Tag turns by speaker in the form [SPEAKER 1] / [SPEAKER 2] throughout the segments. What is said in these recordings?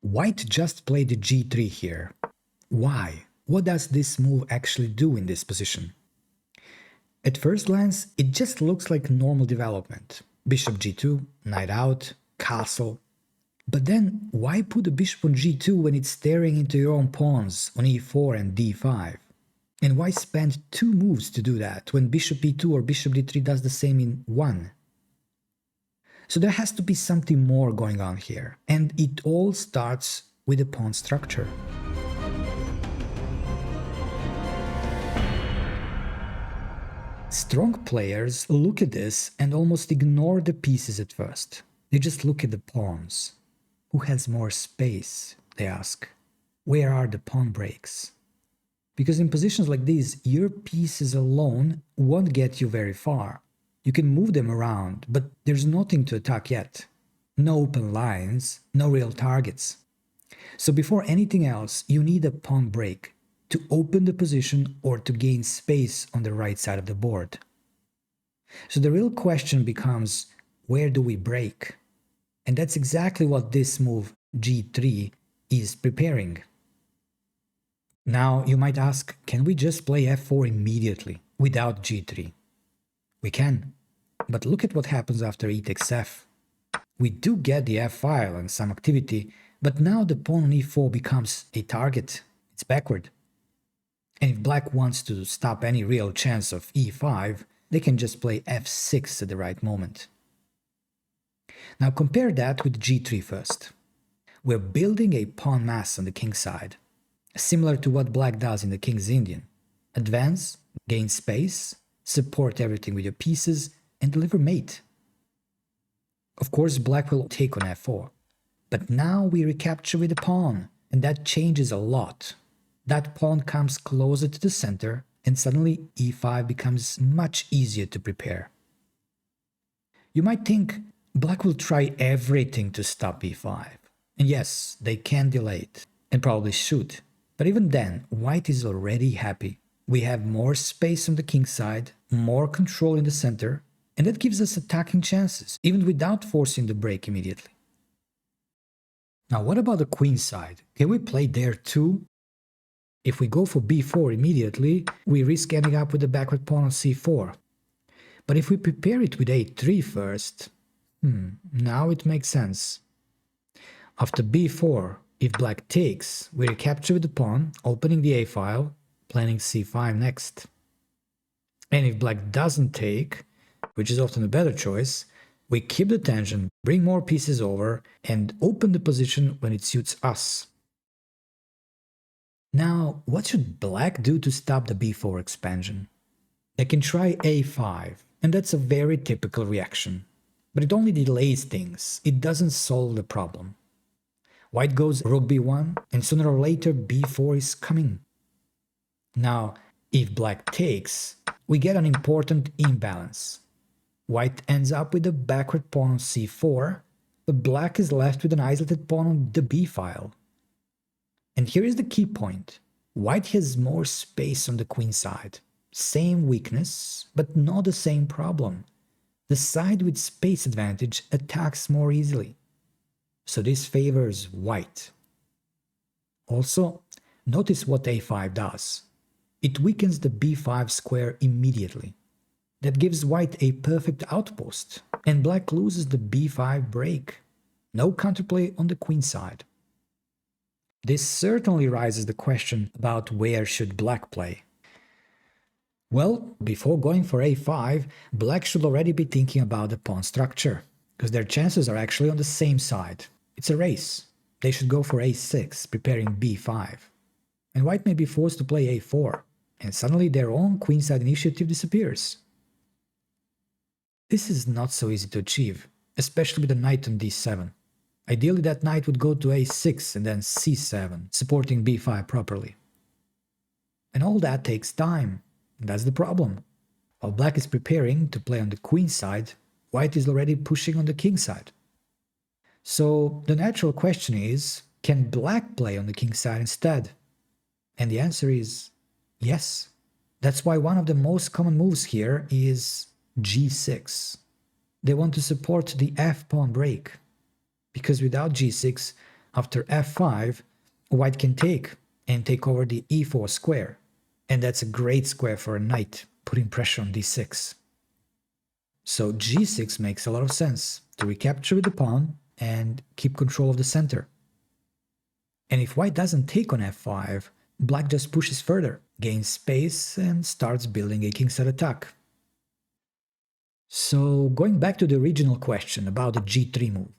[SPEAKER 1] White just played g3 here. Why? What does this move actually do in this position? At first glance, it just looks like normal development. Bishop g2, knight out, castle. But then, why put the bishop on g2 when it's staring into your own pawns on e4 and d5? And why spend 2 moves to do that when bishop e2 or bishop d3 does the same in 1? So there has to be something more going on here, and it all starts with the pawn structure. Strong players look at this and almost ignore the pieces at first. They just look at the pawns. Who has more space? They ask. Where are the pawn breaks? Because in positions like these, your pieces alone won't get you very far. You can move them around, but there's nothing to attack yet. No open lines, no real targets. So before anything else, you need a pawn break to open the position or to gain space on the right side of the board. So the real question becomes, where do we break? And that's exactly what this move g3 is preparing. Now you might ask, can we just play f4 immediately without g3? We can, but look at what happens after e takes f. We do get the f-file and some activity, but now the pawn on e4 becomes a target. It's backward. And if black wants to stop any real chance of e5, they can just play f6 at the right moment. Now compare that with g3 first. We're building a pawn mass on the king side, similar to what black does in the King's Indian. Advance, gain space, support everything with your pieces, and deliver mate. Of course, black will take on f4, but now we recapture with the pawn, and that changes a lot. That pawn comes closer to the center, and suddenly e5 becomes much easier to prepare. You might think black will try everything to stop e5, and yes, they can delay it, and probably should, but even then, white is already happy. We have more space on the king side, more control in the center, and that gives us attacking chances, even without forcing the break immediately. Now what about the queen side? Can we play there too? If we go for b4 immediately, we risk ending up with the backward pawn on c4. But if we prepare it with a3 first, now it makes sense. After b4, if black takes, we recapture with the pawn, opening the a-file, planning c5 next. And if black doesn't take, which is often a better choice, we keep the tension, bring more pieces over, and open the position when it suits us. Now, what should black do to stop the b4 expansion? They can try a5, and that's a very typical reaction. But it only delays things, it doesn't solve the problem. White goes rook b1, and sooner or later b4 is coming. Now, if black takes, we get an important imbalance. White ends up with a backward pawn on c4, but black is left with an isolated pawn on the b-file. And here is the key point. White has more space on the queen side. Same weakness, but not the same problem. The side with space advantage attacks more easily. So this favors white. Also, notice what a5 does. It weakens the b5 square immediately. That gives white a perfect outpost, and black loses the b5 break. No counterplay on the queen side. This certainly raises the question about where should black play. Well, before going for a5, black should already be thinking about the pawn structure, because their chances are actually on the same side. It's a race. They should go for a6, preparing b5. And white may be forced to play a4, and suddenly their own queenside initiative disappears. This is not so easy to achieve, especially with the knight on d7. Ideally, that knight would go to a6 and then c7, supporting b5 properly. And all that takes time, and that's the problem. While black is preparing to play on the queen side, white is already pushing on the king side. So the natural question is, can black play on the king side instead? And the answer is yes. That's why one of the most common moves here is g6. They want to support the f-pawn break, because without g6, After f5, white can take and take over the e4 square. And that's a great square for a knight, putting pressure on d6. So g6 makes a lot of sense to recapture with the pawn and keep control of the center. And if white doesn't take on f5, black just pushes further, gains space, and starts building a kingside attack. So going back to the original question about the g3 move,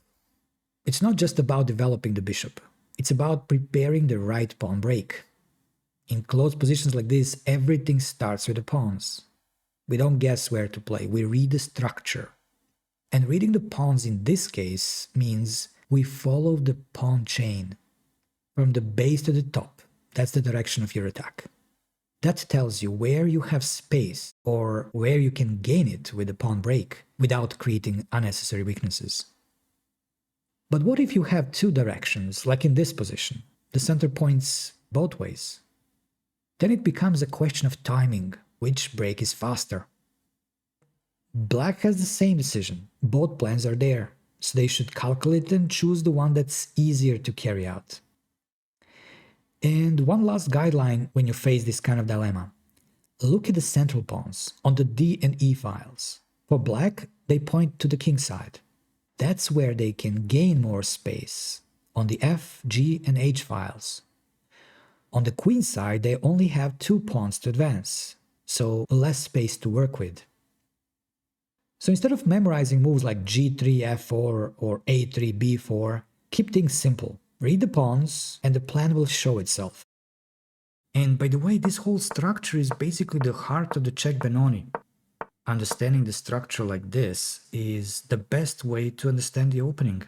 [SPEAKER 1] it's not just about developing the bishop, it's about preparing the right pawn break. In close positions like this, everything starts with the pawns. We don't guess where to play, we read the structure. And reading the pawns in this case means we follow the pawn chain. From the base to the top, that's the direction of your attack. That tells you where you have space or where you can gain it with the pawn break without creating unnecessary weaknesses. But what if you have two directions, like in this position? The center points both ways. Then it becomes a question of timing, which break is faster. Black has the same decision, both plans are there, so they should calculate and choose the one that's easier to carry out. And one last guideline when you face this kind of dilemma. Look at the central pawns on the D and E files. For black, they point to the kingside. That's where they can gain more space on the F, G, and H files. On the queen side, they only have 2 pawns to advance, so less space to work with. So instead of memorizing moves like G3, F4 or A3, B4, keep things simple. Read the pawns and the plan will show itself. And by the way, this whole structure is basically the heart of the Czech Benoni. Understanding the structure like this is the best way to understand the opening.